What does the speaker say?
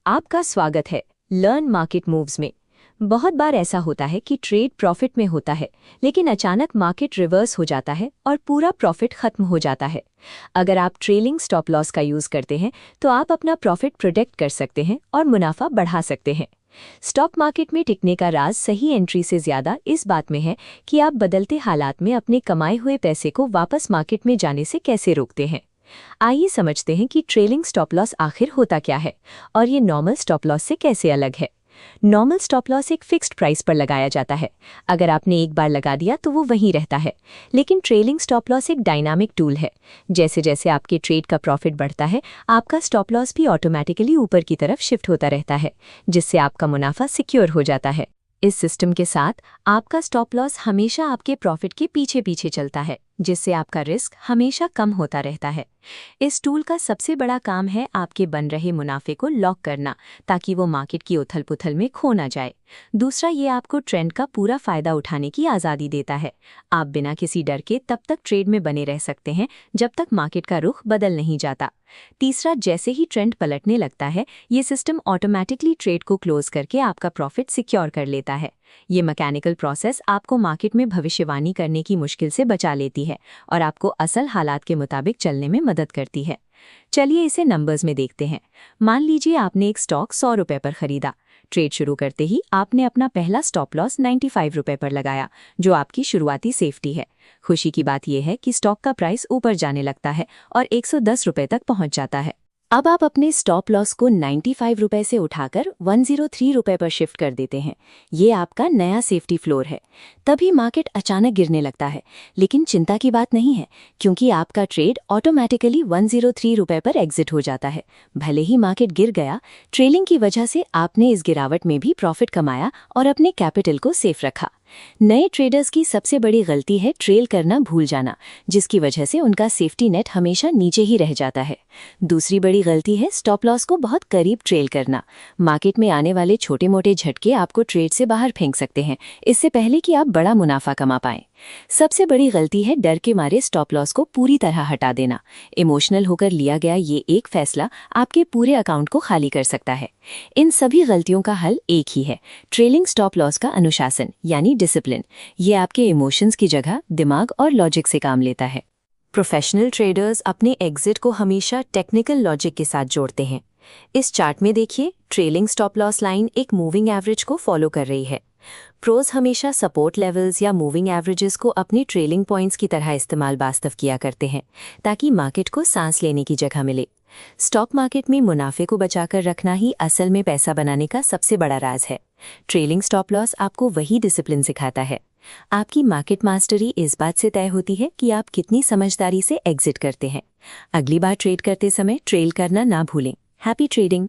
आपका स्वागत है लर्न मार्केट मूव्स में। बहुत बार ऐसा होता है कि ट्रेड प्रॉफिट में होता है, लेकिन अचानक मार्केट रिवर्स हो जाता है और पूरा प्रॉफिट खत्म हो जाता है। अगर आप ट्रेलिंग स्टॉप लॉस का यूज करते हैं तो आप अपना प्रॉफिट प्रोटेक्ट कर सकते हैं और मुनाफा बढ़ा सकते हैं। स्टॉक मार्केट में टिकने का राज सही एंट्री से ज्यादा इस बात में है कि आप बदलते हालात में अपने कमाए हुए पैसे को वापस मार्केट में जाने से कैसे रोकते हैं। आइए समझते हैं कि ट्रेलिंग स्टॉप लॉस आखिर होता क्या है और ये नॉर्मल स्टॉप लॉस से कैसे अलग है। नॉर्मल स्टॉप लॉस एक फिक्स्ड प्राइस पर लगाया जाता है। अगर आपने एक बार लगा दिया तो वो वहीं रहता है। लेकिन ट्रेलिंग स्टॉप लॉस एक डायनामिक टूल है। जैसे जैसे आपके ट्रेड का प्रॉफिट बढ़ता है, आपका स्टॉप लॉस भी ऑटोमेटिकली ऊपर की तरफ शिफ्ट होता रहता है, जिससे आपका मुनाफा सिक्योर हो जाता है। इस सिस्टम के साथ आपका स्टॉप लॉस हमेशा आपके प्रॉफिट के पीछे पीछे चलता है, जिससे आपका रिस्क हमेशा कम होता रहता है। इस टूल का सबसे बड़ा काम है आपके बन रहे मुनाफे को लॉक करना, ताकि वो मार्केट की उथल पुथल में खो ना जाए। दूसरा, ये आपको ट्रेंड का पूरा फायदा उठाने की आज़ादी देता है। आप बिना किसी डर के तब तक ट्रेड में बने रह सकते हैं जब तक मार्केट का रुख बदल नहीं जाता। तीसरा, जैसे ही ट्रेंड पलटने लगता है, ये सिस्टम ऑटोमेटिकली ट्रेड को क्लोज करके आपका प्रॉफिट सिक्योर कर लेता है। ये मैकेनिकल प्रोसेस आपको मार्केट में भविष्यवाणी करने की मुश्किल से बचा लेती है और आपको असल हालात के मुताबिक चलने में मदद करती है। चलिए इसे नंबर्स में देखते हैं। मान लीजिए आपने एक स्टॉक 100 रुपए पर खरीदा। ट्रेड शुरू करते ही आपने अपना पहला स्टॉप लॉस 95 रुपए पर लगाया, जो आपकी शुरुआती सेफ्टी है। खुशी की बात यह है कि स्टॉक का प्राइस ऊपर जाने लगता है और 110 रुपए तक पहुंच जाता है। अब आप अपने स्टॉप लॉस को 95 रुपए से उठाकर 103 रुपए पर शिफ्ट कर देते हैं। ये आपका नया सेफ्टी फ्लोर है। तभी मार्केट अचानक गिरने लगता है, लेकिन चिंता की बात नहीं है, क्योंकि आपका ट्रेड ऑटोमेटिकली 103 रुपए पर एग्जिट हो जाता है। भले ही मार्केट गिर गया, ट्रेलिंग की वजह से आपने इस गिरावट में भी प्रॉफिट कमाया और अपने कैपिटल को सेफ रखा। नए ट्रेडर्स की सबसे बड़ी गलती है ट्रेल करना भूल जाना, जिसकी वजह से उनका सेफ्टी नेट हमेशा नीचे ही रह जाता है। दूसरी बड़ी गलती है स्टॉप लॉस को बहुत करीब ट्रेल करना। मार्केट में आने वाले छोटे मोटे झटके आपको ट्रेड से बाहर फेंक सकते हैं, इससे पहले कि आप बड़ा मुनाफा कमा पाएं। सबसे बड़ी गलती है डर के मारे स्टॉप लॉस को पूरी तरह हटा देना। इमोशनल होकर लिया गया ये एक फैसला आपके पूरे अकाउंट को खाली कर सकता है। इन सभी गलतियों का हल एक ही है, ट्रेलिंग स्टॉप लॉस का अनुशासन यानी डिसिप्लिन। ये आपके इमोशंस की जगह दिमाग और लॉजिक से काम लेता है। प्रोफेशनल ट्रेडर्स अपने एग्जिट को हमेशा टेक्निकल लॉजिक के साथ जोड़ते हैं। इस चार्ट में देखिए, ट्रेलिंग स्टॉप लॉस लाइन एक मूविंग एवरेज को फॉलो कर रही है। प्रोज हमेशा सपोर्ट लेवल्स या मूविंग एवरेजेस को अपनी ट्रेलिंग पॉइंट्स की तरह इस्तेमाल वास्तव किया करते हैं, ताकि मार्केट को सांस लेने की जगह मिले। स्टॉक मार्केट में मुनाफे को बचाकर रखना ही असल में पैसा बनाने का सबसे बड़ा राज है। ट्रेलिंग स्टॉप लॉस आपको वही डिसिप्लिन सिखाता है। आपकी मार्केट मास्टरी इस बात से तय होती है कि आप कितनी समझदारी से एग्जिट करते हैं। अगली बार ट्रेड करते समय ट्रेल करना ना भूलें। Happy trading.